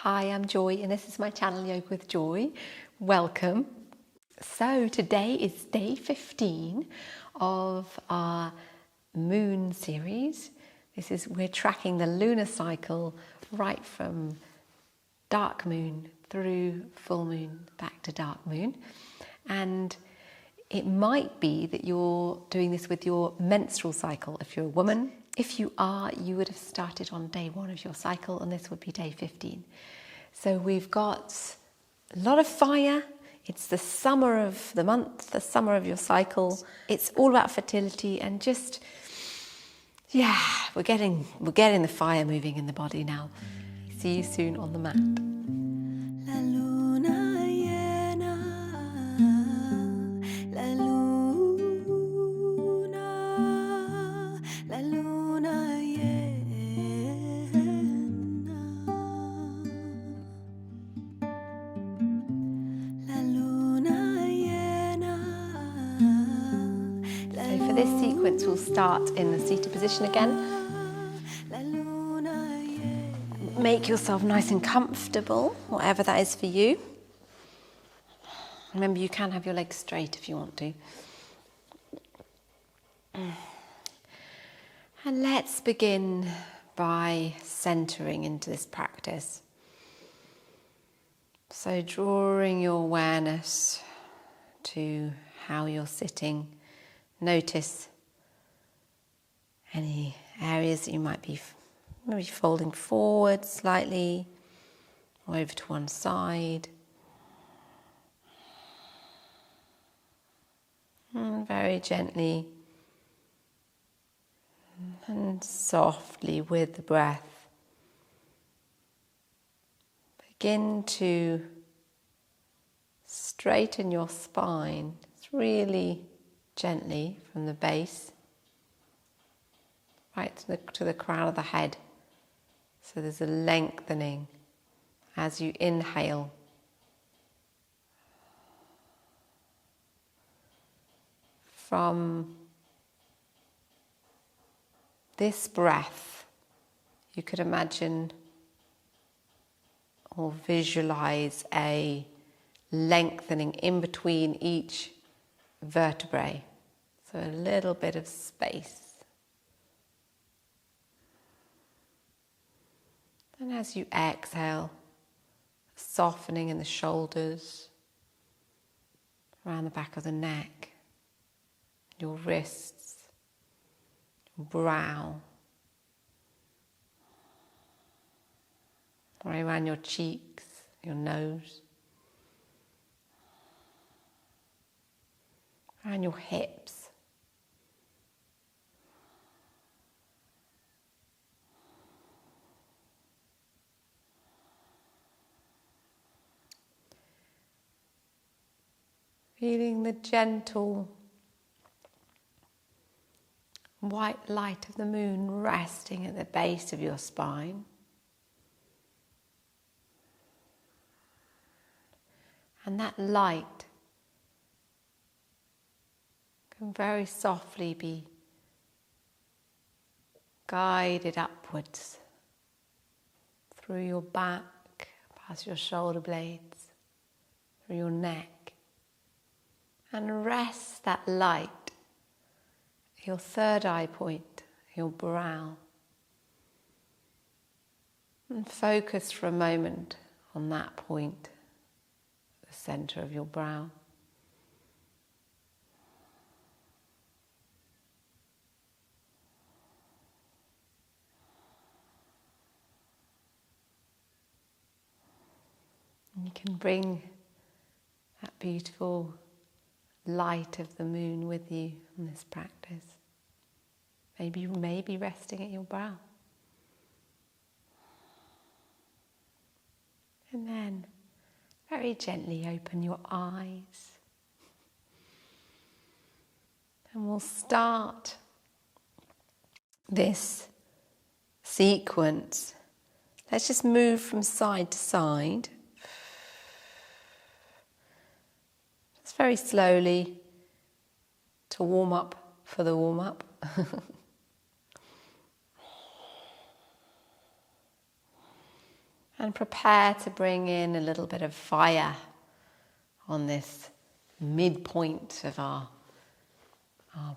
Hi, I'm Joy and this is my channel Yoga with Joy. Welcome. So today is day 15 of our moon series. We're tracking the lunar cycle right from dark moon through full moon back to dark moon. And it might be that you're doing this with your menstrual cycle if you're a woman. If you are, you would have started on day 1 of your cycle and this would be day 15. So we've got a lot of fire. It's the summer of the month, the summer of your cycle. It's all about fertility and just, we're getting the fire moving in the body now. See you soon on the mat. For this sequence, we'll start in the seated position again. Make yourself nice and comfortable, whatever that is for you. Remember, you can have your legs straight if you want to. And let's begin by centering into this practice. So drawing your awareness to how you're sitting. Notice any areas that you might be maybe folding forward slightly or over to one side. And very gently and softly with the breath, begin to straighten your spine. It's really gently from the base right to the crown of the head. So there's a lengthening as you inhale. From this breath, you could imagine or visualize a lengthening in between each vertebrae, so a little bit of space. And as you exhale, softening in the shoulders, around the back of the neck, your wrists, your brow, right around your cheeks, your nose, around your hips. Feeling the gentle white light of the moon resting at the base of your spine. And that light can very softly be guided upwards through your back, past your shoulder blades, through your neck, and rest that light at your third eye point, your brow, and focus for a moment on that point, the center of your brow. You can bring that beautiful light of the moon with you in this practice. Maybe you may be resting at your brow. And then very gently open your eyes. And we'll start this sequence. Let's just move from side to side. Just very slowly to warm up for the warm up. And prepare to bring in a little bit of fire on this midpoint of our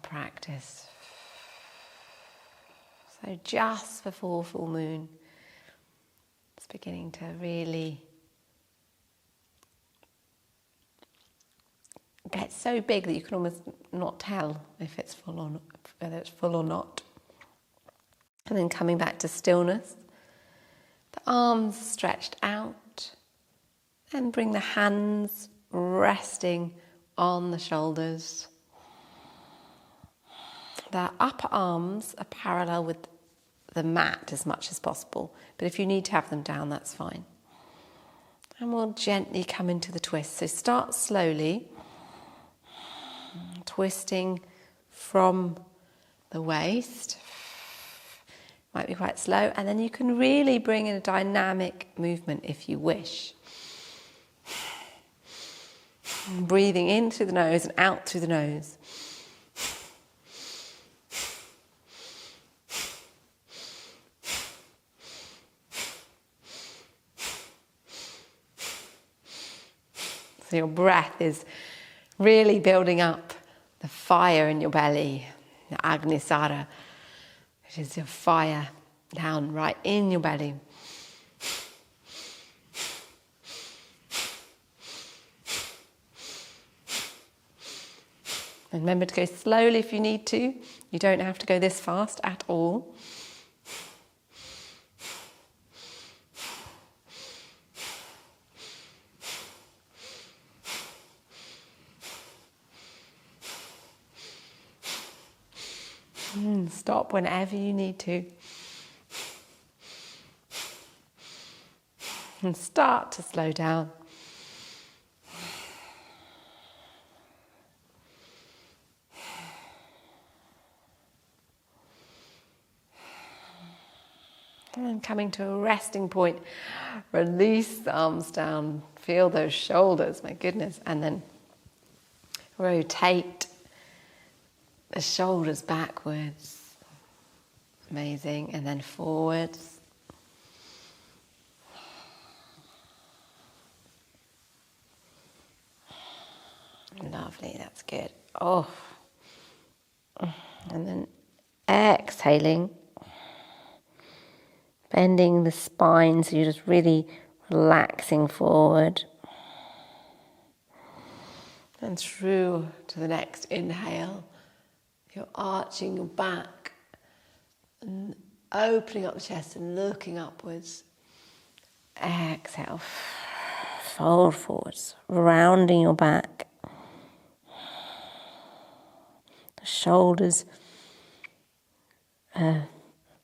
practice. So just before full moon, it's beginning to really get so big that you can almost not tell if it's full or not, whether it's full or not. And then coming back to stillness, the arms stretched out, and bring the hands resting on the shoulders. The upper arms are parallel with the mat as much as possible, but if you need to have them down, that's fine. And we'll gently come into the twist. So start slowly, twisting from the waist. Might be quite slow, and then you can really bring in a dynamic movement if you wish. Breathing in through the nose and out through the nose. So your breath is really building up the fire in your belly, the Agnisara, which is your fire down right in your belly. And remember to go slowly if you need to. You don't have to go this fast at all. Stop whenever you need to. And start to slow down. And coming to a resting point, release the arms down, feel those shoulders, my goodness, and then rotate the shoulders backwards. Amazing, and then forwards. Lovely, that's good. Oh, and then exhaling, bending the spine so you're just really relaxing forward. And through to the next inhale, you're arching your back and opening up the chest and looking upwards. Exhale, fold forwards, rounding your back. The shoulders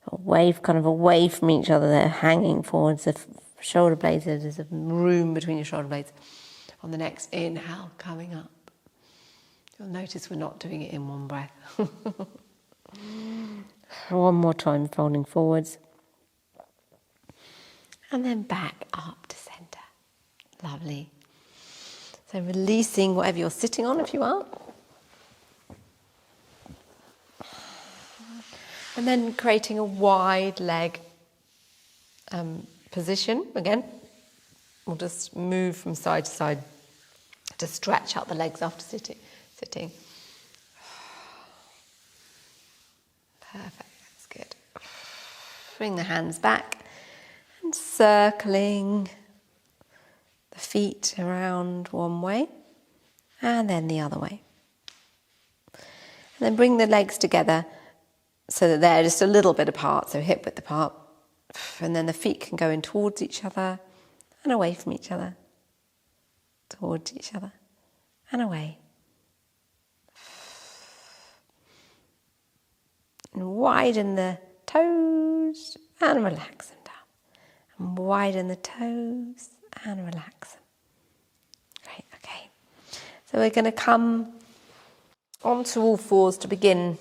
away from each other. They're hanging forwards. The shoulder blades, there's a room between your shoulder blades. On the next inhale, coming up. You'll notice we're not doing it in one breath. One more time, folding forwards. And then back up to centre. Lovely. So releasing whatever you're sitting on if you are. And then creating a wide leg position. Again, we'll just move from side to side to stretch out the legs after sitting. Perfect, that's good. Bring the hands back and circling the feet around one way and then the other way. And then bring the legs together so that they're just a little bit apart, so hip width apart. And then the feet can go in towards each other and away from each other. Towards each other and away. And widen the toes and relax them down. And widen the toes and relax them. Great, okay. So we're going to come onto all fours to begin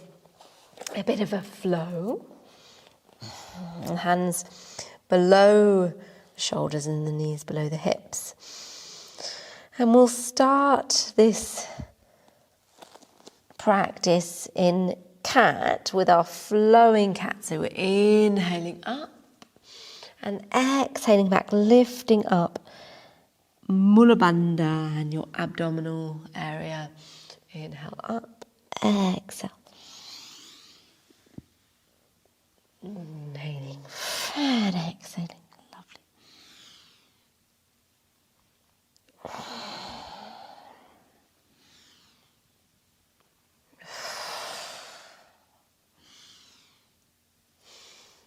a bit of a flow. And hands below the shoulders and the knees below the hips. And we'll start this practice in cat with our flowing cat. So we're inhaling up And exhaling back, lifting up Mula Bandha and your abdominal area. Inhale up, exhale. Inhaling and exhaling. Lovely.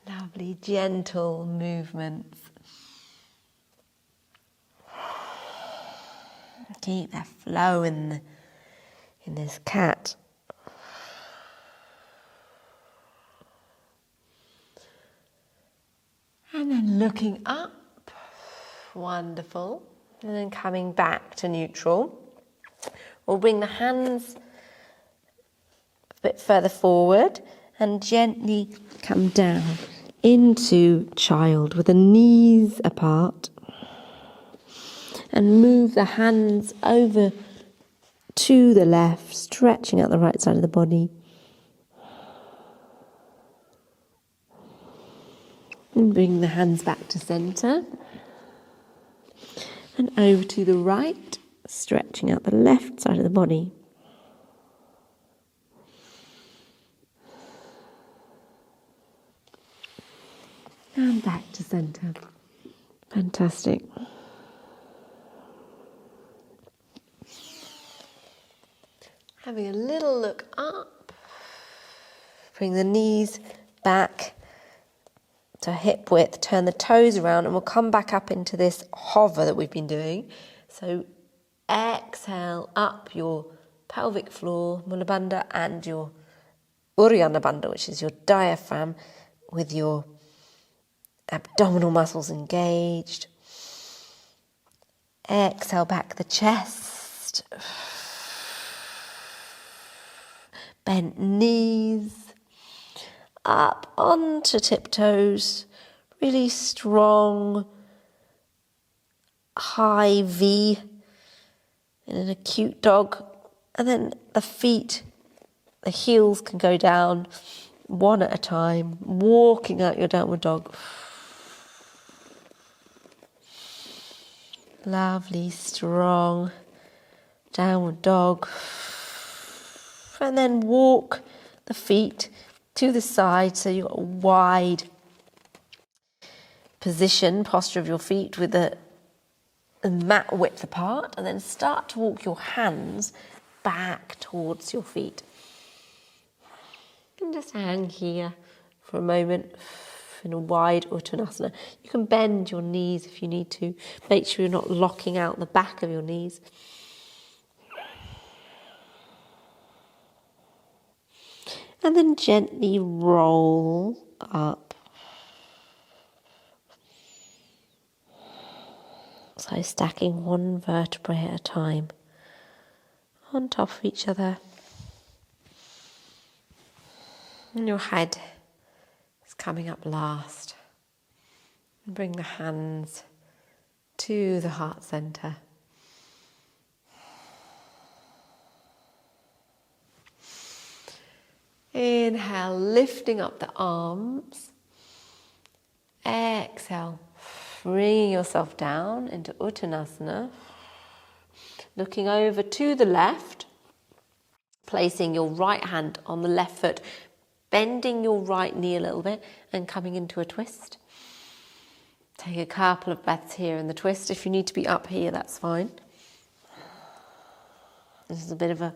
Lovely, gentle movements. Keep that flow in this cat. And then looking up. Wonderful. And then coming back to neutral. We'll bring the hands a bit further forward and gently come down into child with the knees apart. And move the hands over to the left, stretching out the right side of the body. And bring the hands back to centre. And over to the right, stretching out the left side of the body. And back to centre. Fantastic. Having a little look up. Bring the knees back to hip width. Turn the toes around and we'll come back up into this hover that we've been doing. So exhale up your pelvic floor, Mula Bandha, and your Uddiyana Bandha, which is your diaphragm, with your abdominal muscles engaged. Exhale back the chest. Bent knees, up onto tiptoes, really strong, high V in an acute dog. And then the feet, the heels can go down one at a time, walking out your downward dog. Lovely, strong downward dog. And then walk the feet to the side so you've got a wide posture of your feet with the mat width apart. And then start to walk your hands back towards your feet. And just hang here for a moment in a wide Uttanasana. You can bend your knees if you need to. Make sure you're not locking out the back of your knees. And then gently roll up. So stacking one vertebrae at a time on top of each other. And your head is coming up last. And bring the hands to the heart center. Inhale, lifting up the arms. Exhale, bringing yourself down into Uttanasana. Looking over to the left, placing your right hand on the left foot, bending your right knee a little bit and coming into a twist. Take a couple of breaths here in the twist. If you need to be up here, that's fine. This is a bit of a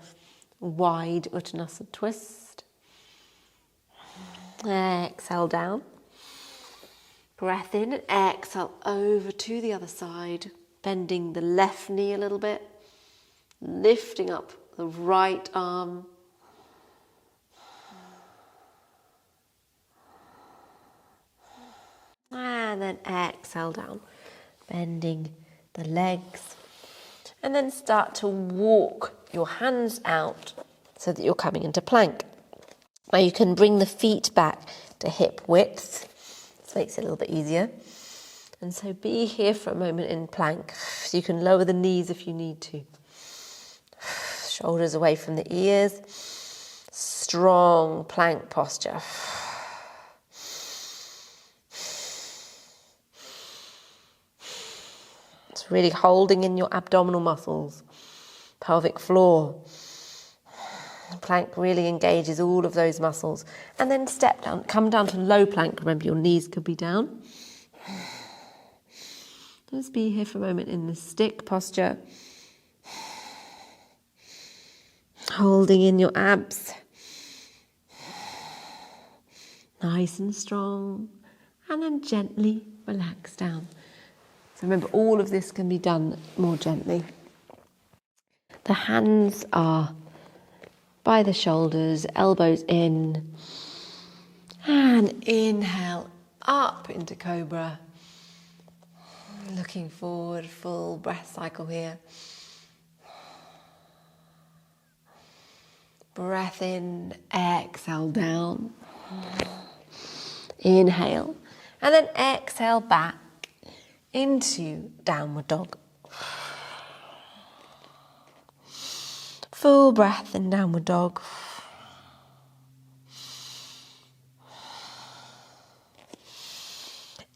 wide Uttanasana twist. Exhale down. Breath in and exhale over to the other side, bending the left knee a little bit, lifting up the right arm. And then exhale down, bending the legs. And then start to walk your hands out so that you're coming into plank. Now you can bring the feet back to hip width. This makes it a little bit easier. And so be here for a moment in plank. So you can lower the knees if you need to. Shoulders away from the ears. Strong plank posture. It's really holding in your abdominal muscles, pelvic floor. Plank really engages all of those muscles. And then step down, come down to low plank. Remember, your knees could be down. Just be here for a moment in the stick posture. Holding in your abs. Nice and strong. And then gently relax down. So remember, all of this can be done more gently. The hands are by the shoulders, elbows in. And inhale up into Cobra. Looking forward, full breath cycle here. Breath in, exhale down. Inhale. And then exhale back into downward dog. Full breath in downward dog.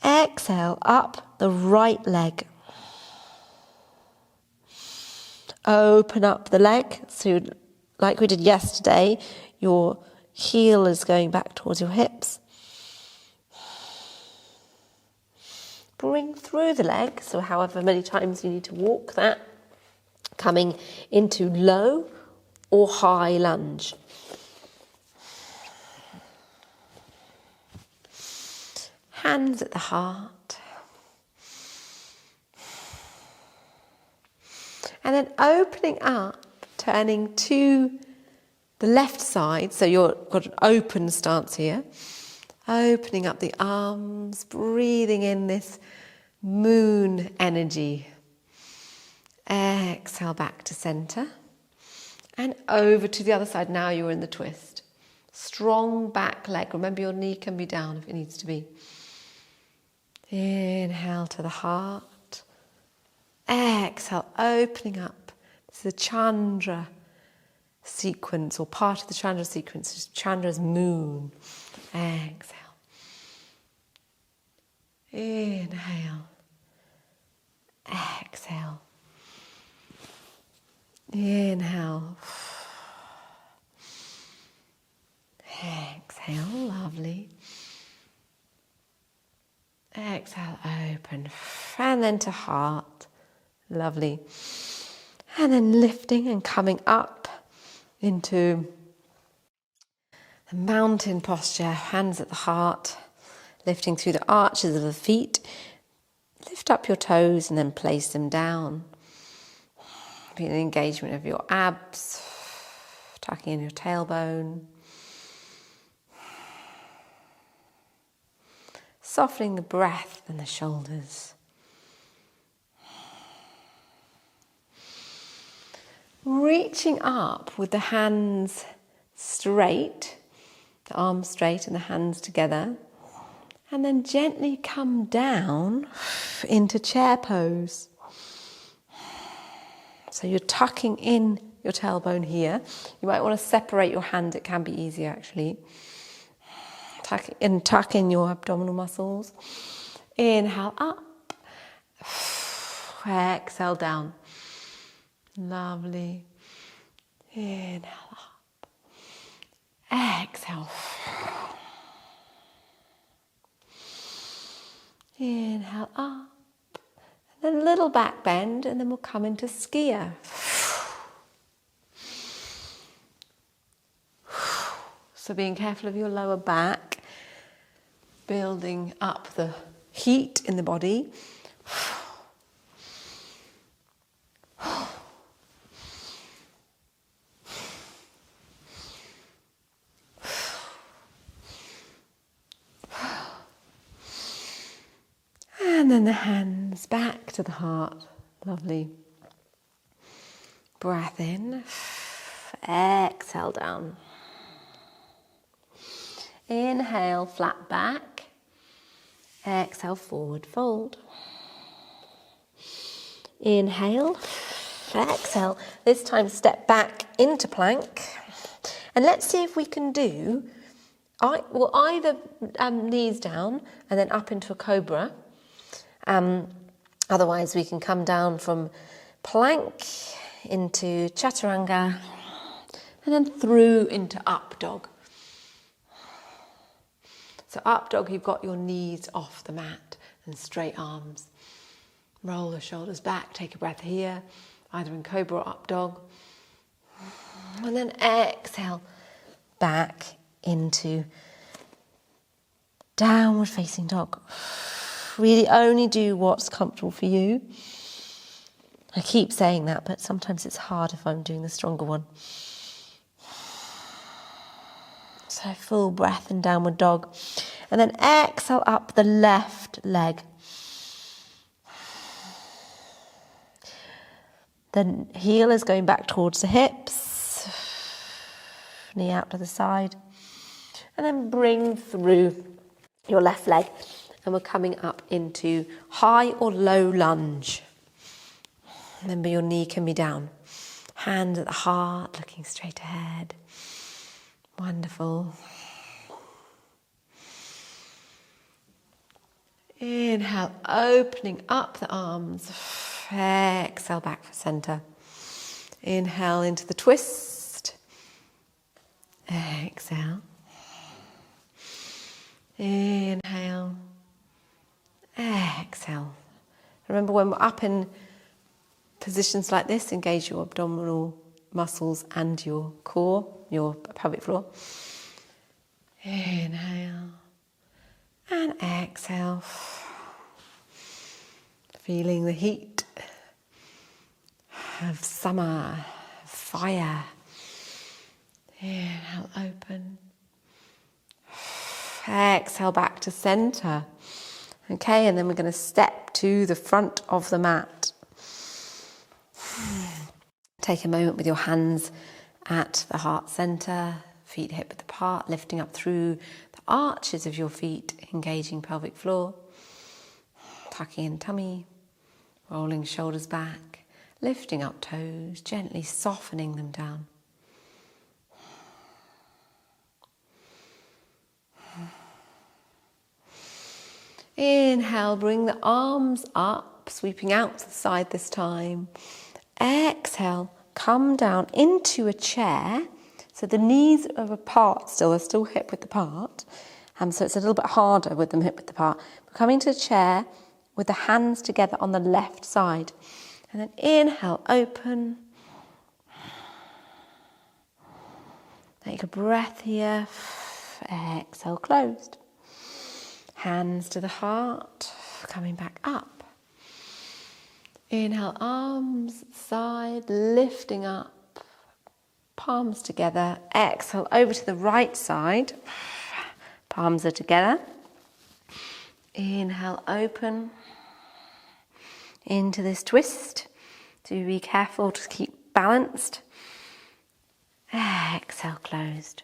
Exhale up the right leg. Open up the leg. So like we did yesterday, your heel is going back towards your hips. Bring through the leg, so however many times you need to walk that, coming into low or high lunge. Hands at the heart. And then opening up, turning to the left side, so you've got an open stance here. Opening up the arms, breathing in this moon energy. Exhale back to center. And over to the other side. Now you're in the twist. Strong back leg. Remember, your knee can be down if it needs to be. Inhale to the heart. Exhale, opening up. This is the Chandra sequence, or part of the Chandra sequence. Chandra's moon. Exhale. Inhale. Exhale. Inhale. Exhale, lovely. Exhale, open. And then to heart. Lovely. And then lifting and coming up into the mountain posture. Hands at the heart. Lifting through the arches of the feet. Lift up your toes and then place them down. Feel an engagement of your abs. Tucking in your tailbone. Softening the breath and the shoulders. Reaching up with the hands straight, the arms straight and the hands together. And then gently come down into chair pose. So you're tucking in your tailbone here. You might want to separate your hand, it can be easier actually. Tuck in your abdominal muscles. Inhale up. Exhale down. Lovely. Inhale up. Exhale. Inhale up. And then a little back bend, and then we'll come into skier. So being careful of your lower back, building up the heat in the body. And then the hands back to the heart. Lovely. Breath in. Exhale down. Inhale, flat back. Exhale, forward fold. Inhale. Exhale. This time step back into plank. And let's see if we can do, either knees down and then up into a cobra. And Otherwise, we can come down from plank into chaturanga and then through into up dog. So up dog, you've got your knees off the mat and straight arms. Roll the shoulders back, take a breath here, either in cobra or up dog. And then exhale back into downward facing dog. Really only do what's comfortable for you. I keep saying that, but sometimes it's hard if I'm doing the stronger one. So full breath in downward dog. And then exhale up the left leg. The heel is going back towards the hips. Knee out to the side. And then bring through your left leg. And we're coming up into high or low lunge. Remember, your knee can be down. Hand at the heart, looking straight ahead. Wonderful. Inhale, opening up the arms. Exhale back for center. Inhale into the twist. Exhale. Inhale. Exhale. Remember, when we're up in positions like this, engage your abdominal muscles and your core, your pelvic floor. Inhale and exhale. Feeling the heat of summer, fire. Inhale, open. Exhale back to center. Okay, and then we're going to step to the front of the mat. Take a moment with your hands at the heart center, feet hip width apart, lifting up through the arches of your feet, engaging pelvic floor, tucking in tummy, rolling shoulders back, lifting up toes, gently softening them down. Inhale, bring the arms up, sweeping out to the side this time. Exhale, come down into a chair. So the knees are apart still, they're still hip width apart. So it's a little bit harder with them hip width apart. We're coming to a chair with the hands together on the left side. And then inhale, open. Take a breath here. Exhale, closed. Hands to the heart, coming back up. Inhale, arms side, lifting up, palms together. Exhale, over to the right side. Palms are together. Inhale, open. Into this twist. Do be careful to keep balanced. Exhale, closed.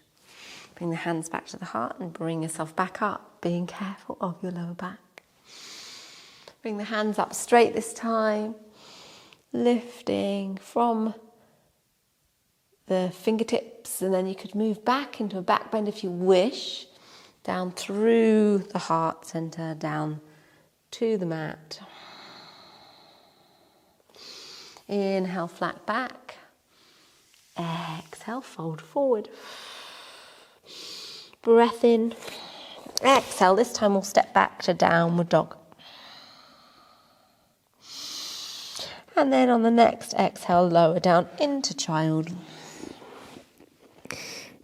Bring the hands back to the heart and bring yourself back up, being careful of your lower back. Bring the hands up straight this time, lifting from the fingertips, and then you could move back into a back bend if you wish, down through the heart center, down to the mat. Inhale, flat back. Exhale, fold forward. Breath in. Exhale, this time we'll step back to downward dog. And then on the next exhale, lower down into child.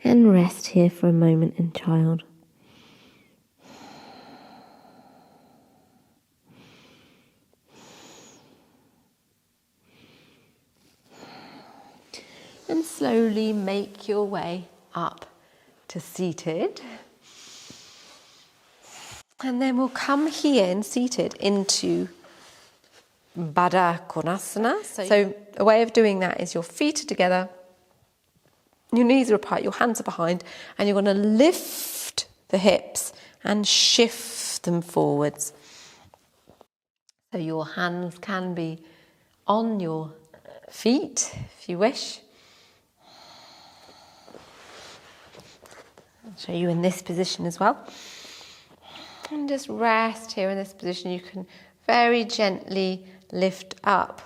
And rest here for a moment in child. And slowly make your way up to seated. And then we'll come here in seated into Bada Konasana. So a way of doing that is your feet are together, your knees are apart, your hands are behind, and you're going to lift the hips and shift them forwards. So your hands can be on your feet if you wish. I'll show you in this position as well. And just rest here in this position. You can very gently lift up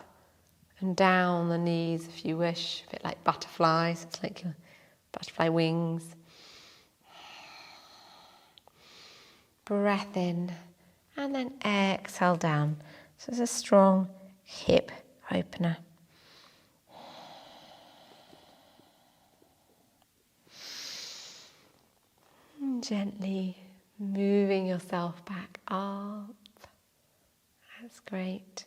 and down the knees if you wish, a bit like butterflies. It's like your butterfly wings. Breath in and then exhale down. So it's a strong hip opener. And gently moving yourself back up. That's great.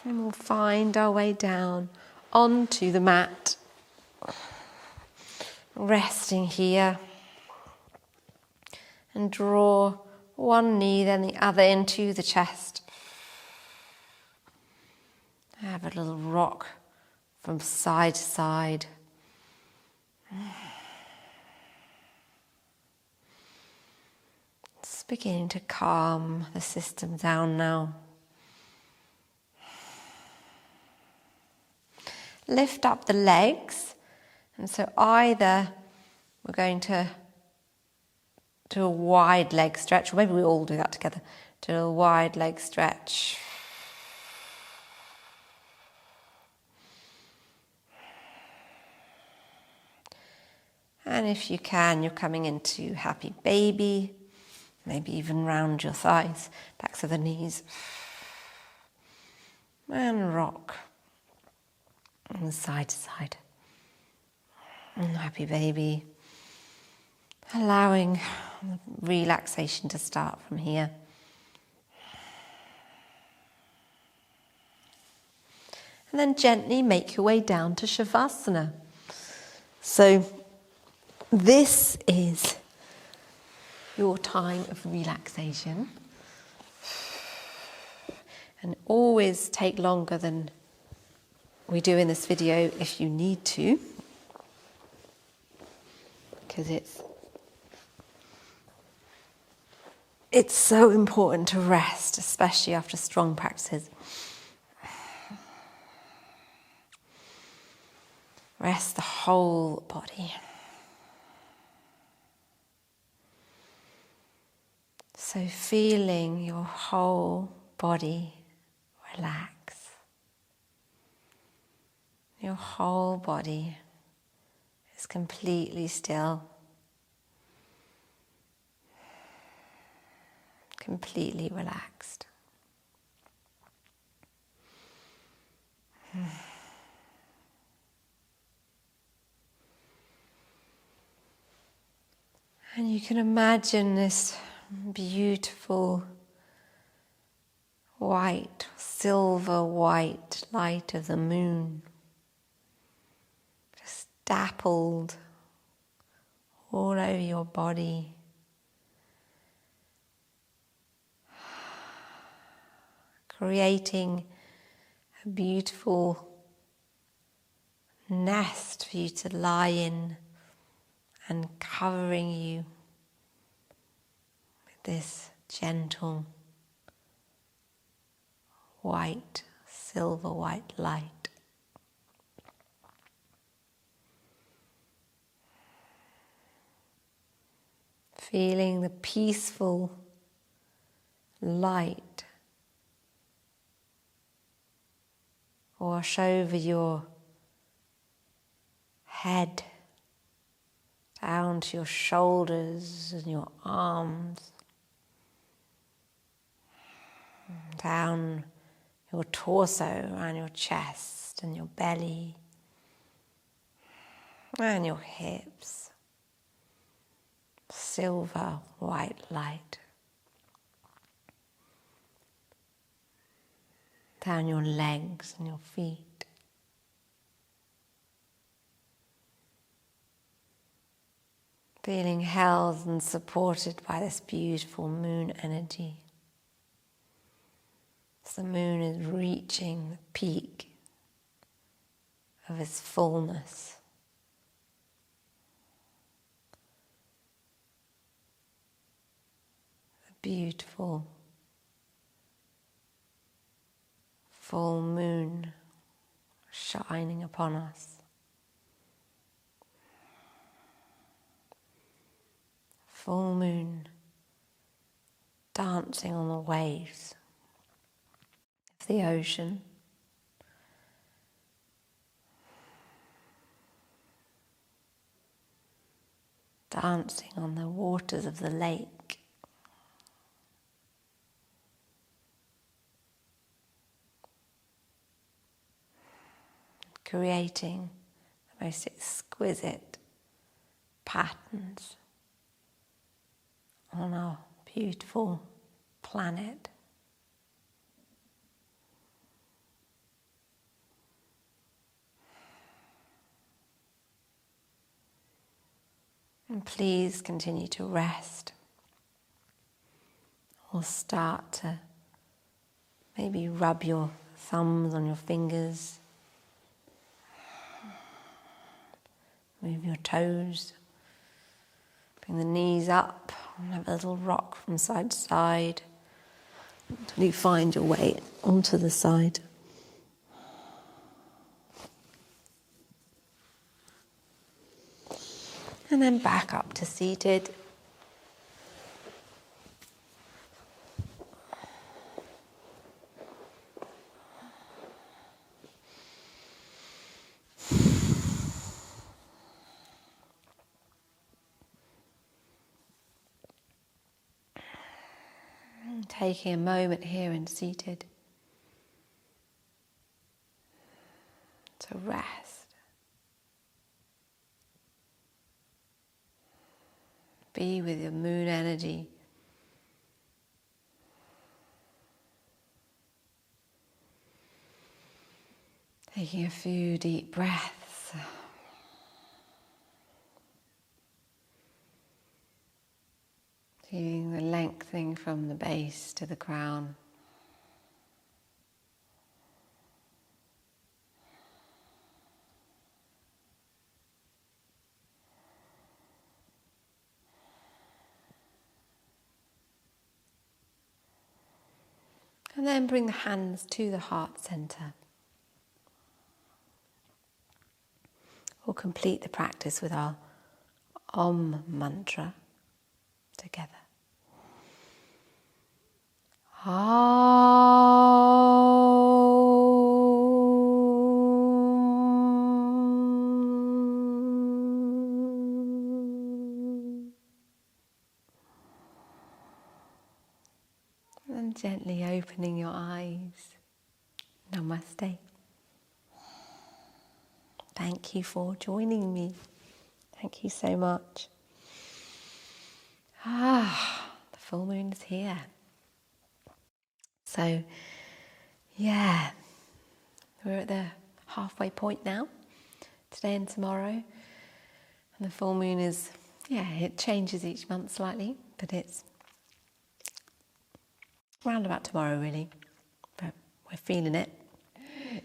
And we'll find our way down onto the mat. Resting here. And draw one knee, then the other into the chest. Have a little rock from side to side. It's beginning to calm the system down now. Lift up the legs, and so either we're going to do a wide leg stretch, or maybe we all do that together. Do a wide leg stretch. And if you can, you're coming into happy baby. Maybe even round your thighs, backs of the knees. And rock. And side to side. And happy baby. Allowing relaxation to start from here. And then gently make your way down to Savasana. So this is your time of relaxation. And always take longer than we do in this video if you need to. Because it's so important to rest, especially after strong practices. Rest the whole body. So feeling your whole body relax. Your whole body is completely still. Completely relaxed. And you can imagine this beautiful white, silver white light of the moon just dappled all over your body. Creating a beautiful nest for you to lie in and covering you with this gentle white, silver white light. Feeling the peaceful light wash over your head, down to your shoulders and your arms, down your torso and your chest and your belly and your hips. Silver white light. Down your legs and your feet. Feeling held and supported by this beautiful moon energy. As the moon is reaching the peak of its fullness. The beautiful full moon shining upon us. Full moon dancing on the waves of the ocean. Dancing on the waters of the lake. Creating the most exquisite patterns on our beautiful planet. And please continue to rest. Or start to maybe rub your thumbs on your fingers. Move your toes. Bring the knees up and have a little rock from side to side until you find your way onto the side. And then back up to seated. Taking a moment here and seated to rest. Be with your moon energy. Taking a few deep breaths. Feeling the lengthening from the base to the crown. And then bring the hands to the heart center. We'll complete the practice with our Om mantra together. And gently opening your eyes. Namaste. Thank you for joining me. Thank you so much. The full moon is here. So, yeah, we're at the halfway point now, today and tomorrow. And the full moon is, it changes each month slightly, but it's round about tomorrow really, but we're feeling it.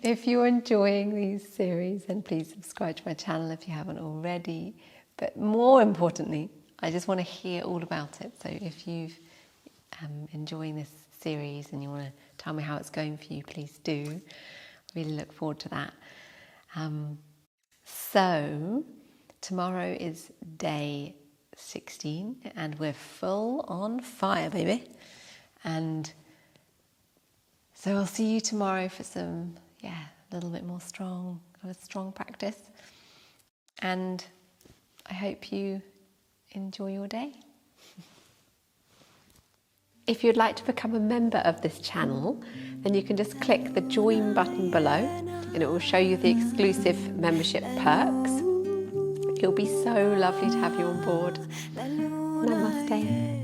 If you're enjoying these series, then please subscribe to my channel if you haven't already. But more importantly, I just want to hear all about it. So if you've enjoying this series and you want to tell me how it's going for you, please do. Really look forward to that. So tomorrow is day 16 and we're full on fire, baby. And so I'll see you tomorrow for some, a little bit more strong practice. And I hope you enjoy your day. If you'd like to become a member of this channel, then you can just click the join button below and it will show you the exclusive membership perks. It'll be so lovely to have you on board. Namaste.